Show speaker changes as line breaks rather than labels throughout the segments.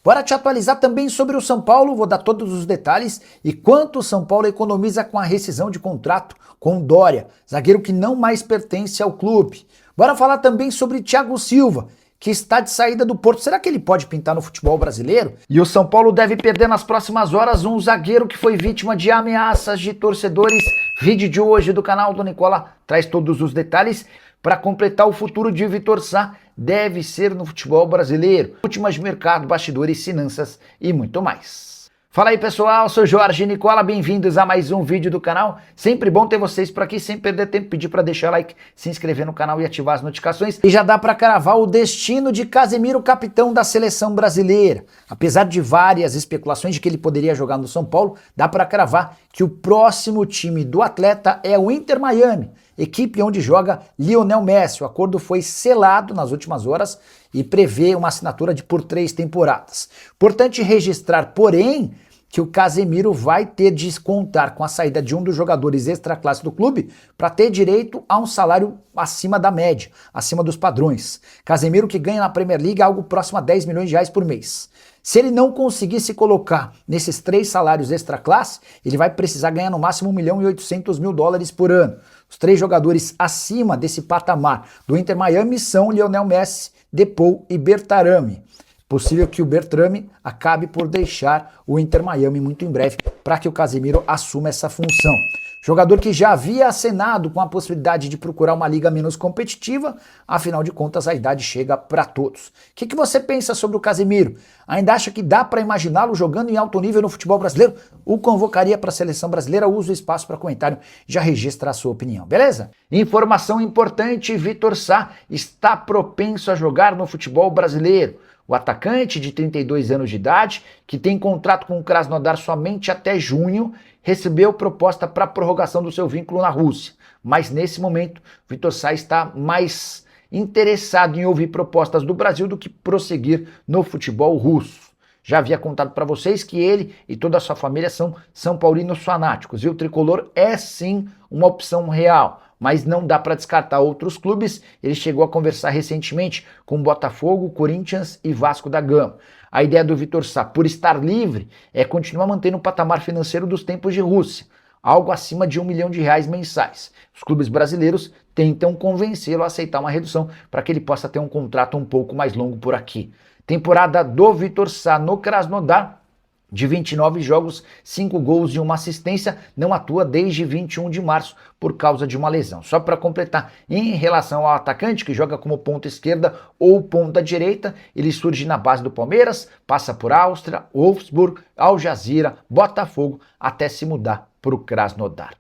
Bora te atualizar também sobre o São Paulo, vou dar todos os detalhes e quanto o São Paulo economiza com a rescisão de contrato com o Dória, zagueiro que não mais pertence ao clube. Bora falar também sobre Thiago Silva, que está de saída do Porto. Será que ele pode pintar no futebol brasileiro? E o São Paulo deve perder nas próximas horas um zagueiro que foi vítima de ameaças de torcedores. Vídeo de hoje do canal do Nicola traz todos os detalhes. Para completar, o futuro de Vitor Sá deve ser no futebol brasileiro. Últimas de mercado, bastidores, finanças e muito mais. Fala aí pessoal, sou Jorge Nicola, bem-vindos a mais um vídeo do canal. Sempre bom ter vocês por aqui, sem perder tempo, pedir para deixar like, se inscrever no canal e ativar as notificações. E já dá para cravar o destino de Casemiro, capitão da seleção brasileira. Apesar de várias especulações de que ele poderia jogar no São Paulo, dá para cravar que o próximo time do atleta é o Inter Miami, equipe onde joga Lionel Messi. O acordo foi selado nas últimas horas e prevê uma assinatura por 3 temporadas. Importante registrar, porém, que o Casemiro vai ter de contar com a saída de um dos jogadores extra-classe do clube para ter direito a um salário acima da média, acima dos padrões. Casemiro que ganha na Premier League algo próximo a 10 milhões de reais por mês. Se ele não conseguir se colocar nesses 3 salários extra-classe, ele vai precisar ganhar no máximo US$ 1.800.000 por ano. Os 3 jogadores acima desse patamar do Inter Miami são Lionel Messi, Depou e Bertarami. Possível que o Bertrame acabe por deixar o Inter Miami muito em breve para que o Casemiro assuma essa função. Jogador que já havia acenado com a possibilidade de procurar uma liga menos competitiva, afinal de contas a idade chega para todos. O que você pensa sobre o Casemiro? Ainda acha que dá para imaginá-lo jogando em alto nível no futebol brasileiro? O convocaria para a seleção brasileira? Usa o espaço para comentário, já registra a sua opinião, beleza? Informação importante, Vitor Sá está propenso a jogar no futebol brasileiro. O atacante de 32 anos de idade, que tem contrato com o Krasnodar somente até junho, recebeu proposta para prorrogação do seu vínculo na Rússia. Mas nesse momento, Vitor Sá está mais interessado em ouvir propostas do Brasil do que prosseguir no futebol russo. Já havia contado para vocês que ele e toda a sua família são são paulinos fanáticos e o tricolor é sim uma opção real. Mas não dá para descartar outros clubes. Ele chegou a conversar recentemente com Botafogo, Corinthians e Vasco da Gama. A ideia do Vitor Sá, por estar livre, é continuar mantendo o patamar financeiro dos tempos de Rússia, algo acima de R$1 milhão mensais. Os clubes brasileiros tentam convencê-lo a aceitar uma redução para que ele possa ter um contrato um pouco mais longo por aqui. Temporada do Vitor Sá no Krasnodar, de 29 jogos, 5 gols e 1 assistência, não atua desde 21 de março por causa de uma lesão. Só para completar, em relação ao atacante que joga como ponta esquerda ou ponta direita, ele surge na base do Palmeiras, passa por Áustria, Wolfsburg, Al Jazeera, Botafogo, até se mudar para o Krasnodar.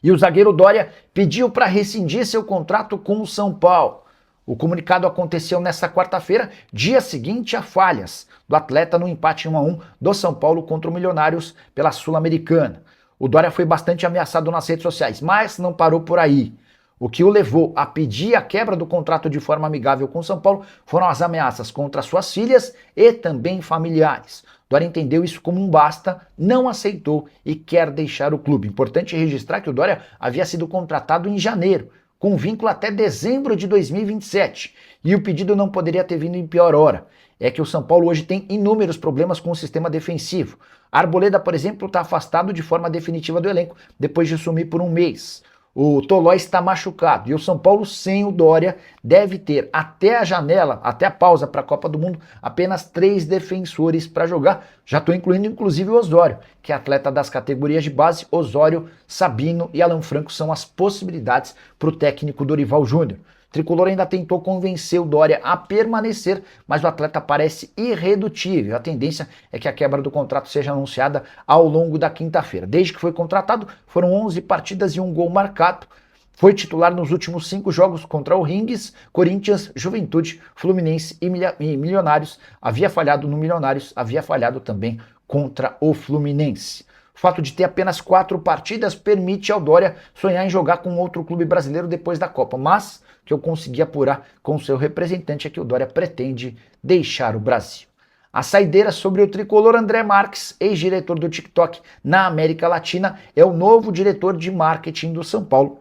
E o zagueiro Dória pediu para rescindir seu contrato com o São Paulo. O comunicado aconteceu nesta quarta-feira, dia seguinte a falhas do atleta no empate 1-1 do São Paulo contra o Milionários pela Sul-Americana. O Dória foi bastante ameaçado nas redes sociais, mas não parou por aí. O que o levou a pedir a quebra do contrato de forma amigável com o São Paulo foram as ameaças contra suas filhas e também familiares. Dória entendeu isso como um basta, não aceitou e quer deixar o clube. Importante registrar que o Dória havia sido contratado em janeiro, com vínculo até dezembro de 2027, e o pedido não poderia ter vindo em pior hora. É que o São Paulo hoje tem inúmeros problemas com o sistema defensivo. A Arboleda, por exemplo, está afastado de forma definitiva do elenco, depois de sumir por um mês. O Tolói está machucado, e o São Paulo sem o Dória deve ter até a janela, até a pausa para a Copa do Mundo, apenas 3 defensores para jogar. Já estou incluindo inclusive o Osório, que é atleta das categorias de base. Osório, Sabino e Alan Franco são as possibilidades para o técnico Dorival Júnior. O tricolor ainda tentou convencer o Dória a permanecer, mas o atleta parece irredutível. A tendência é que a quebra do contrato seja anunciada ao longo da quinta-feira. Desde que foi contratado, foram 11 partidas e 1 gol marcado. Foi titular nos últimos 5 jogos contra o Rings, Corinthians, Juventude, Fluminense e Milionários. Havia falhado no Milionários, havia falhado também contra o Fluminense. O fato de ter apenas 4 partidas permite ao Dória sonhar em jogar com outro clube brasileiro depois da Copa, mas que eu consegui apurar com seu representante é que o Dória pretende deixar o Brasil. A saideira sobre o tricolor André Marques, ex-diretor do TikTok na América Latina, é o novo diretor de marketing do São Paulo.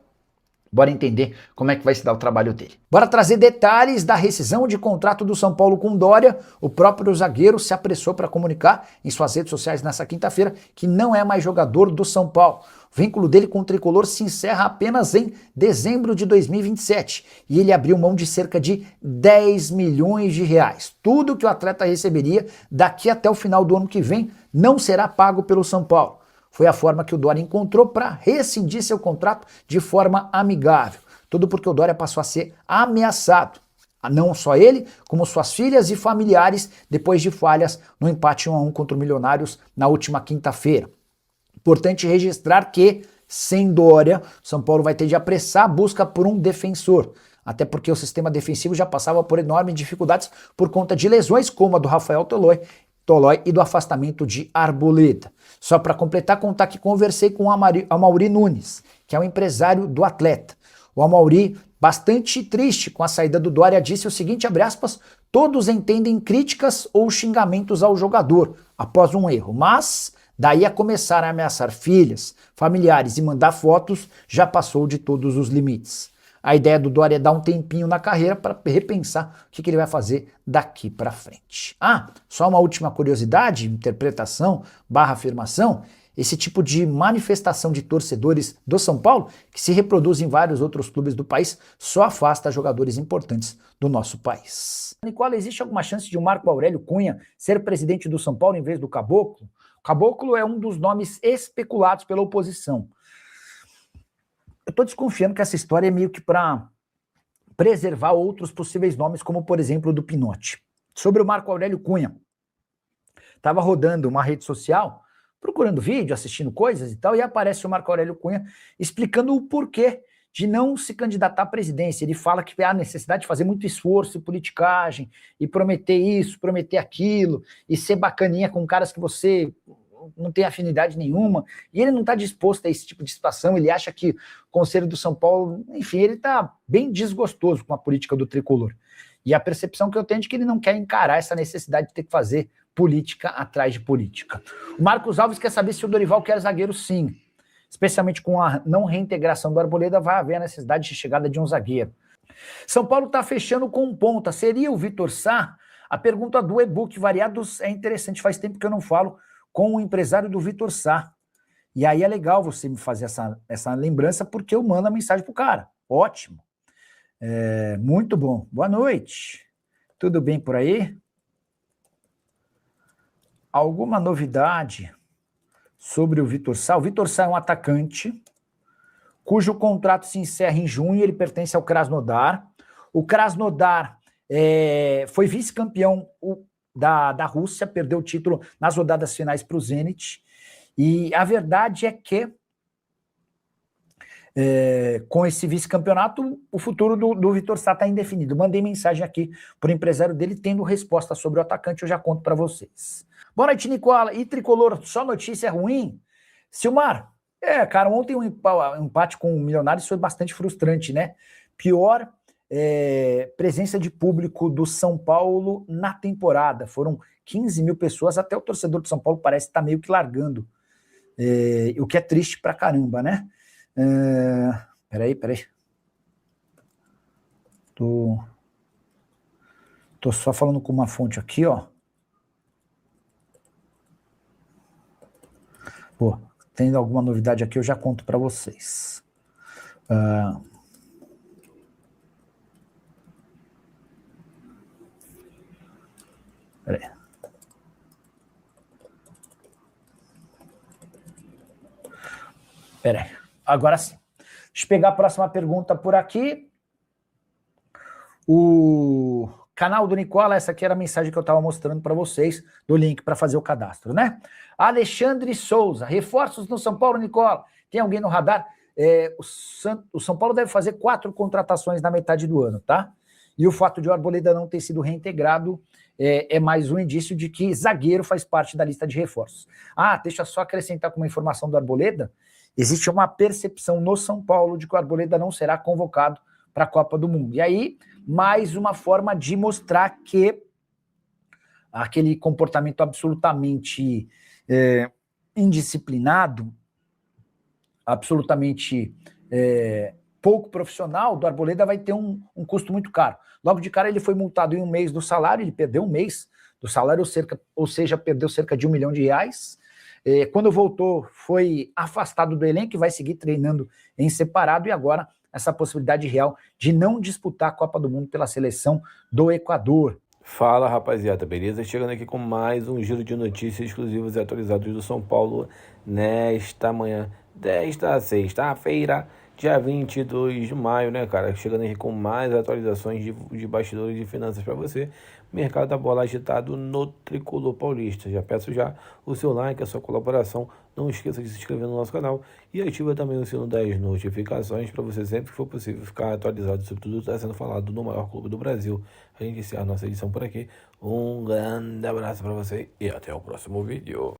Bora entender como é que vai se dar o trabalho dele. Bora trazer detalhes da rescisão de contrato do São Paulo com Dória. O próprio zagueiro se apressou para comunicar em suas redes sociais nessa quinta-feira que não é mais jogador do São Paulo. O vínculo dele com o tricolor se encerra apenas em dezembro de 2027 e ele abriu mão de cerca de 10 milhões de reais. Tudo que o atleta receberia daqui até o final do ano que vem não será pago pelo São Paulo. Foi a forma que o Dória encontrou para rescindir seu contrato de forma amigável. Tudo porque o Dória passou a ser ameaçado. Não só ele, como suas filhas e familiares, depois de falhas no empate 1-1 contra o Milionários na última quinta-feira. Importante registrar que, sem Dória, São Paulo vai ter de apressar a busca por um defensor. Até porque o sistema defensivo já passava por enormes dificuldades por conta de lesões como a do Rafael Tolói e do afastamento de Arboleda. Só para completar, contar que conversei com o Amaury Nunes, que é o empresário do atleta. O Amaury, bastante triste com a saída do Dória, disse o seguinte, abre aspas, todos entendem críticas ou xingamentos ao jogador após um erro, mas daí a começar a ameaçar filhas, familiares e mandar fotos, já passou de todos os limites. A ideia do Dória é dar um tempinho na carreira para repensar o que ele vai fazer daqui para frente. Ah, só uma última curiosidade, interpretação / afirmação, esse tipo de manifestação de torcedores do São Paulo, que se reproduz em vários outros clubes do país, só afasta jogadores importantes do nosso país. Nicola, existe alguma chance de o Marco Aurélio Cunha ser presidente do São Paulo em vez do Caboclo? O Caboclo é um dos nomes especulados pela oposição. Eu estou desconfiando que essa história é meio que para preservar outros possíveis nomes, como por exemplo o do Pinotti. Sobre o Marco Aurélio Cunha, estava rodando uma rede social, procurando vídeo, assistindo coisas e tal, e aparece o Marco Aurélio Cunha explicando o porquê de não se candidatar à presidência. Ele fala que há necessidade de fazer muito esforço e politicagem, e prometer isso, prometer aquilo, e ser bacaninha com caras que você não tem afinidade nenhuma, e ele não está disposto a esse tipo de situação. Ele acha que o Conselho do São Paulo, enfim, ele está bem desgostoso com a política do tricolor. E a percepção que eu tenho é de que ele não quer encarar essa necessidade de ter que fazer política atrás de política. O Marcos Alves quer saber se o Dorival quer zagueiro, sim. Especialmente com a não reintegração do Arboleda, vai haver a necessidade de chegada de um zagueiro. São Paulo está fechando com um ponta. Seria o Vitor Sá? A pergunta do e-book Variados é interessante. Faz tempo que eu não falo com o empresário do Vitor Sá. E aí é legal você me fazer essa lembrança, porque eu mando a mensagem pro cara. Ótimo. Muito bom. Boa noite. Tudo bem por aí? Alguma novidade sobre o Vitor Sá? O Vitor Sá é um atacante cujo contrato se encerra em junho, ele pertence ao Krasnodar. O Krasnodar foi vice-campeão da Rússia, perdeu o título nas rodadas finais para o Zenit, e a verdade é que com esse vice-campeonato, o futuro do Vitor Sá está indefinido. Mandei mensagem aqui para o empresário dele, tendo resposta sobre o atacante, eu já conto para vocês. Boa noite, Nicola. E Tricolor, só notícia ruim? Silmar, cara, ontem um empate com o Milionários foi bastante frustrante, né? Pior presença de público do São Paulo na temporada. Foram 15 mil pessoas, até o torcedor do São Paulo parece estar meio que largando. O que é triste pra caramba, né? Peraí. Tô só falando com uma fonte aqui, ó. Pô, tendo alguma novidade aqui, eu já conto para vocês. Peraí. Agora sim. Deixa eu pegar a próxima pergunta por aqui. O canal do Nicola, essa aqui era a mensagem que eu estava mostrando para vocês, do link para fazer o cadastro, né? Alexandre Souza, reforços no São Paulo, Nicola? Tem alguém no radar? O São Paulo deve fazer 4 contratações na metade do ano, tá? E o fato de o Arboleda não ter sido reintegrado é mais um indício de que zagueiro faz parte da lista de reforços. Deixa eu só acrescentar com uma informação do Arboleda. Existe uma percepção no São Paulo de que o Arboleda não será convocado para a Copa do Mundo. E aí, mais uma forma de mostrar que aquele comportamento absolutamente indisciplinado, absolutamente pouco profissional do Arboleda vai ter um custo muito caro. Logo de cara ele foi multado em um mês do salário, ele perdeu um mês do salário, ou seja, perdeu cerca de R$1 milhão. Quando voltou, foi afastado do elenco e vai seguir treinando em separado, e agora essa possibilidade real de não disputar a Copa do Mundo pela seleção do Equador.
Fala, rapaziada, beleza? Chegando aqui com mais um giro de notícias exclusivas e atualizadas do São Paulo nesta manhã desta sexta-feira, dia 22 de maio, né, cara? Chegando aqui com mais atualizações de bastidores de finanças para você. Mercado da bola agitado no Tricolor Paulista. Já peço já o seu like, a sua colaboração. Não esqueça de se inscrever no nosso canal e ativa também o sino das notificações para você sempre que for possível ficar atualizado sobre tudo que está sendo falado no maior clube do Brasil. A gente encerra a nossa edição por aqui. Um grande abraço para você e até o próximo vídeo.